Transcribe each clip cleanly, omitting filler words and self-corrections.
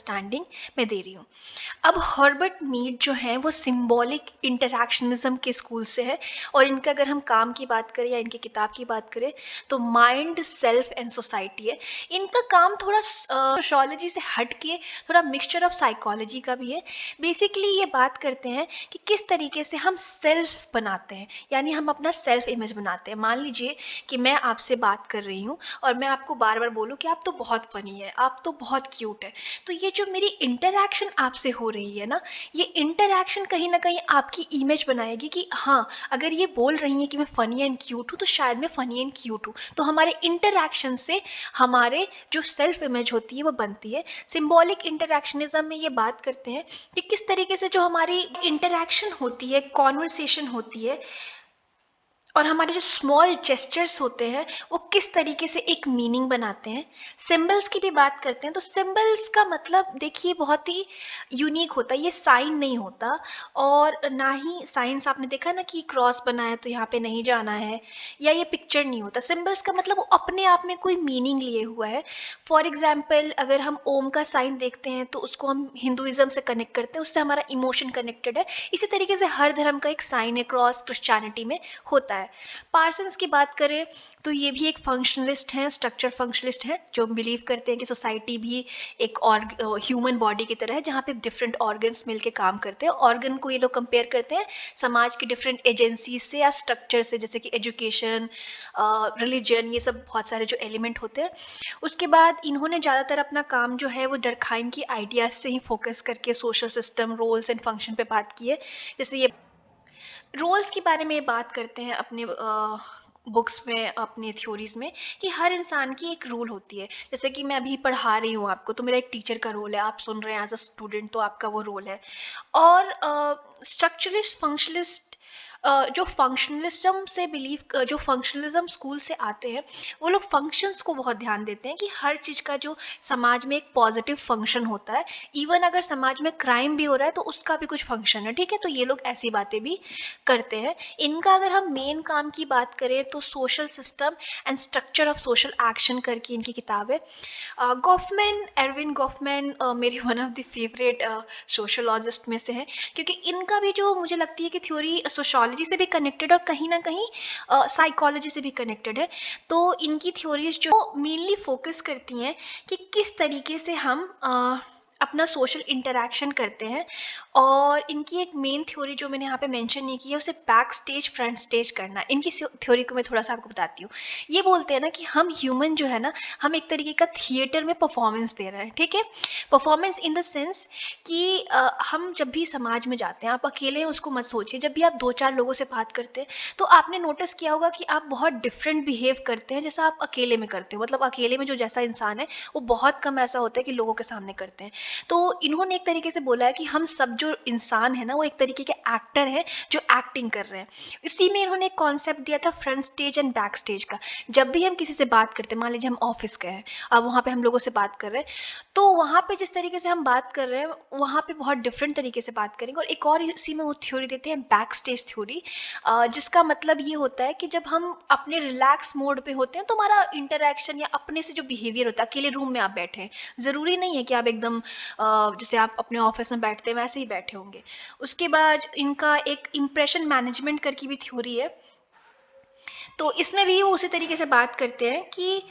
Understanding मैं दे रही हूँ। अब हर्बर्ट मीड जो हैं वो सिंबॉलिक इंटरैक्शनिज्म के स्कूल से है, और इनका अगर हम काम की बात करें या इनकी किताब की बात करें तो माइंड, सेल्फ एंड सोसाइटी है। इनका काम थोड़ा सोशोलॉजी से हट के थोड़ा मिक्सचर ऑफ साइकोलॉजी का भी है। बेसिकली ये बात करते हैं कि किस तरीके से हम सेल्फ बनाते हैं, यानी हम अपना सेल्फ इमेज बनाते हैं। मान लीजिए कि मैं आपसे बात कर रही हूँ और मैं आपको बार बार बोलूँ कि आप तो बहुत फ़नी है, आप तो बहुत क्यूट है, तो ये जो मेरी इंटरैक्शन आपसे हो रही है ना, ये इंटरैक्शन कहीं ना कहीं आपकी इमेज बनाएगी कि हाँ, अगर ये बोल रही हैं कि मैं फ़नी एंड क्यूट हूँ तो शायद मैं फ़नी एंड क्यूट हूँ। तो हमारे इंटरैक्शन से हमारे जो सेल्फ इमेज होती है वो बनती है। सिंबॉलिक इंटरैक्शनिज्म में ये बात करते हैं कि किस तरीके से जो हमारी इंटरैक्शन होती है, कॉन्वर्सेशन होती है, और हमारे जो स्मॉल जेस्चर्स होते हैं वो किस तरीके से एक मीनिंग बनाते हैं। सिंबल्स की भी बात करते हैं तो सिंबल्स का मतलब देखिए बहुत ही यूनिक होता है, ये साइन नहीं होता, और ना ही साइंस आपने देखा ना कि क्रॉस बना है तो यहाँ पे नहीं जाना है, या ये पिक्चर नहीं होता। सिंबल्स का मतलब वो अपने आप में कोई मीनिंग लिए हुआ है। फॉर एग्जाम्पल अगर हम ओम का साइन देखते हैं तो उसको हम हिंदुइज्म से कनेक्ट करते हैं, उससे हमारा इमोशन कनेक्टेड है। इसी तरीके से हर धर्म का एक साइन है, क्रॉस क्रिश्चियनिटी में होता है। पार्सन्स की बात करें तो ये भी एक फंक्शनलिस्ट हैं, स्ट्रक्चर फंक्शनलिस्ट हैं, जो बिलीव करते हैं कि सोसाइटी भी एक ह्यूमन बॉडी की तरह है जहाँ पे डिफरेंट ऑर्गन्स मिलके काम करते हैं। ऑर्गन को ये लोग कंपेयर करते हैं समाज की डिफरेंट एजेंसी से या स्ट्रक्चर से, जैसे कि एजुकेशन, रिलीजन, ये सब बहुत सारे जो एलिमेंट होते हैं। उसके बाद इन्होंने ज़्यादातर अपना काम जो है वो डर्खाइम की आइडियाज से ही फोकस करके social system, roles and function पे बात की है। जैसे ये रोल्स के बारे में बात करते हैं अपने बुक्स में, अपने थ्योरीज में, कि हर इंसान की एक रोल होती है। जैसे कि मैं अभी पढ़ा रही हूँ आपको तो मेरा एक टीचर का रोल है, आप सुन रहे हैं एज अ स्टूडेंट तो आपका वो रोल है। और स्ट्रक्चरलिस्ट, फंक्शनलिस्ट, जो फंक्शनलिज्म से बिलीव, जो फंक्शनलिज्म स्कूल से आते हैं वो लोग फंक्शंस को बहुत ध्यान देते हैं कि हर चीज़ का जो समाज में एक पॉजिटिव फंक्शन होता है। इवन अगर समाज में क्राइम भी हो रहा है तो उसका भी कुछ फंक्शन है, ठीक है, तो ये लोग ऐसी बातें भी करते हैं। इनका अगर हम मेन काम की बात करें तो social system and structure of social action करके इनकी किताब है। गॉफमैन, एरविन गॉफमैन मेरी one of the favourite sociologist में से है, क्योंकि इनका भी जो मुझे लगती है कि थ्योरी सोशोलॉजी से भी कनेक्टेड और कहीं ना कहीं साइकोलॉजी से भी कनेक्टेड है। तो इनकी थ्योरीज जो मेनली फोकस करती हैं कि किस तरीके से हम अपना सोशल इंटरैक्शन करते हैं। और इनकी एक मेन थ्योरी जो मैंने यहाँ पे मेंशन नहीं की है उसे बैक स्टेज, फ्रंट स्टेज करना। इनकी थ्योरी को मैं थोड़ा सा आपको बताती हूँ। ये बोलते हैं ना कि हम ह्यूमन जो है ना, हम एक तरीके का थिएटर में परफॉर्मेंस दे रहे हैं, ठीक है। परफॉर्मेंस इन द सेंस कि हम जब भी समाज में जाते हैं, आप अकेले हैं उसको मत सोचिए, जब भी आप 2-4 लोगों से बात करते हैं तो आपने नोटिस किया होगा कि आप बहुत डिफरेंट बिहेव करते हैं जैसा आप अकेले में करते हो। मतलब अकेले में जो जैसा इंसान है वो बहुत कम ऐसा होता है कि लोगों के सामने करते हैं। तो इन्होंने एक तरीके से बोला है कि हम सब जो इंसान है ना वो एक तरीके के एक्टर हैं जो एक्टिंग कर रहे हैं। इसी में इन्होंने एक कॉन्सेप्ट दिया था front stage and back stage का। जब भी हम किसी से बात करते हैं, मान लीजिए हम ऑफिस गए हैं, अब वहाँ पे हम लोगों से बात कर रहे हैं, तो वहाँ पे जिस तरीके से हम बात कर रहे हैं वहाँ पे बहुत डिफरेंट तरीके से बात करेंगे। और एक और इसी में वो थ्योरी देते हैं, बैक स्टेज थ्योरी, जिसका मतलब ये होता है कि जब हम अपने रिलैक्स मोड पे होते हैं तो हमारा इंटरेक्शन या अपने से जो बिहेवियर होता है, अकेले रूम में आप बैठे हैं, ज़रूरी नहीं है कि आप एकदम जैसे आप अपने ऑफिस में बैठते हैं वैसे ही बैठे होंगे। उसके बाद इनका एक इम्प्रेशन मैनेजमेंट करके भी थ्योरी है। तो इसमें भी वो उसी तरीके से बात करते हैं कि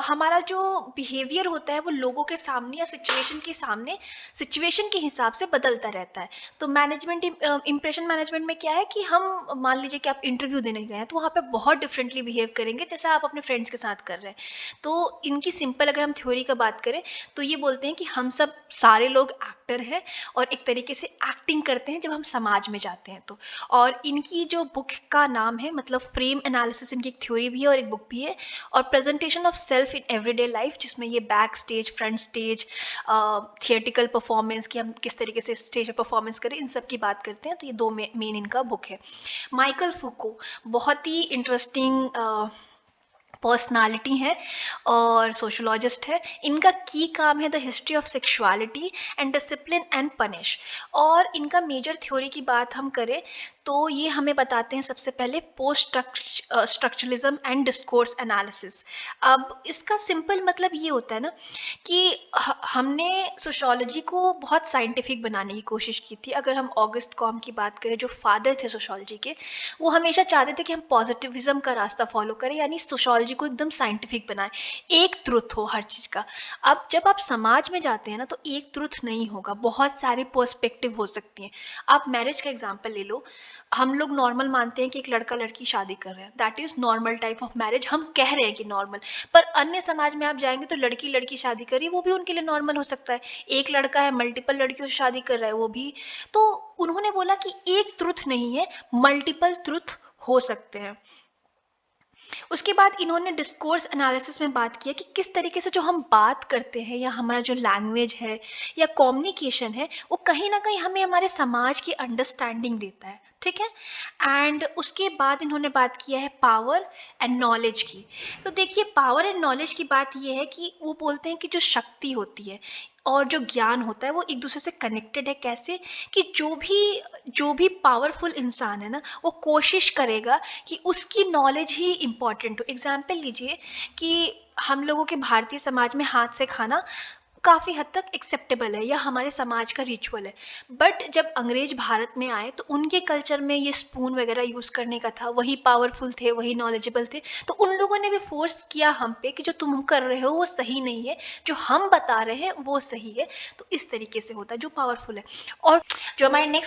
हमारा जो बिहेवियर होता है वो लोगों के सामने या सिचुएशन के सामने, सिचुएशन के हिसाब से बदलता रहता है। तो मैनेजमेंट, इम्प्रेशन मैनेजमेंट में क्या है कि हम मान लीजिए कि आप इंटरव्यू देने गए हैं तो वहाँ पे बहुत डिफरेंटली बिहेव करेंगे जैसा आप अपने फ्रेंड्स के साथ कर रहे हैं। तो इनकी सिंपल अगर हम थ्योरी का बात करें तो ये बोलते हैं कि हम सब सारे लोग एक्टर हैं और एक तरीके से एक्टिंग करते हैं जब हम समाज में जाते हैं तो। और इनकी जो बुक का नाम है, मतलब फ्रेम एनालिसिस, इनकी एक थ्योरी भी है और एक बुक भी है, और presentation of self in everyday life, जिसमें ये back stage, front stage, theatrical performance की हम किस तरीके से स्टेज पर परफॉर्मेंस करें, इन सब की बात करते हैं। तो ये दो मेन इनका बुक है। माइकल फूको बहुत ही इंटरेस्टिंग पर्सनालिटी है और सोशोलॉजिस्ट है। इनका की काम है the history of sexuality and discipline and punish. और इनका मेजर थ्योरी की बात हम करें तो ये हमें बताते हैं सबसे पहले post structuralism and discourse analysis. अब इसका सिंपल मतलब ये होता है ना कि हमने सोशोलॉजी को बहुत साइंटिफिक बनाने की कोशिश की थी। अगर हम ऑगस्ट कॉम की बात करें, जो फादर थे सोशोलॉजी के, वो हमेशा चाहते थे कि हम पॉजिटिविज्म का रास्ता फॉलो करें, यानी सोशोलॉजी को एकदम साइंटिफिक बनाएं, एक ट्रुथ हो हर चीज़ का। अब जब आप समाज में जाते हैं ना, तो एक ट्रुथ नहीं होगा, बहुत सारे पर्सपेक्टिव हो सकती हैं। आप मैरिज का एग्जांपल ले लो। हम लोग नॉर्मल मानते हैं कि एक लड़का लड़की शादी कर रहे हैं, that is normal type of marriage, हम कह रहे हैं कि नॉर्मल। पर अन्य समाज में आप जाएंगे तो लड़की लड़की शादी कर रही है, वो भी उनके लिए नॉर्मल हो सकता है। एक लड़का है मल्टीपल लड़कियों से शादी कर रहा है, वो भी। तो उन्होंने बोला कि एक ट्रुथ नहीं है, मल्टीपल ट्रुथ हो सकते हैं। उसके बाद इन्होंने डिस्कोर्स एनालिसिस में बात किया कि किस तरीके से जो हम बात करते हैं, या हमारा जो लैंग्वेज है या कम्युनिकेशन है, वो कहीं ना कहीं हमें हमारे समाज की अंडरस्टैंडिंग देता है, ठीक है। एंड उसके बाद इन्होंने बात किया है पावर एंड नॉलेज की। तो देखिए, पावर एंड नॉलेज की बात ये है कि वो बोलते हैं कि जो शक्ति होती है और जो ज्ञान होता है, वो एक दूसरे से कनेक्टेड है। कैसे? कि जो भी पावरफुल इंसान है ना, वो कोशिश करेगा कि उसकी नॉलेज ही इम्पॉर्टेंट हो। एग्जाम्पल लीजिए कि हम लोगों के भारतीय समाज में हाथ से खाना काफ़ी हद तक एक्सेप्टेबल है, या हमारे समाज का रिचुअल है। बट जब अंग्रेज भारत में आए, तो उनके कल्चर में ये स्पून वगैरह यूज़ करने का था, वही पावरफुल थे, वही नॉलेजेबल थे। तो उन लोगों ने भी फोर्स किया हम पे कि जो तुम कर रहे हो वो सही नहीं है, जो हम बता रहे हैं वो सही है। तो इस तरीके से होता है जो पावरफुल है। और जो हमारे नेक्स्ट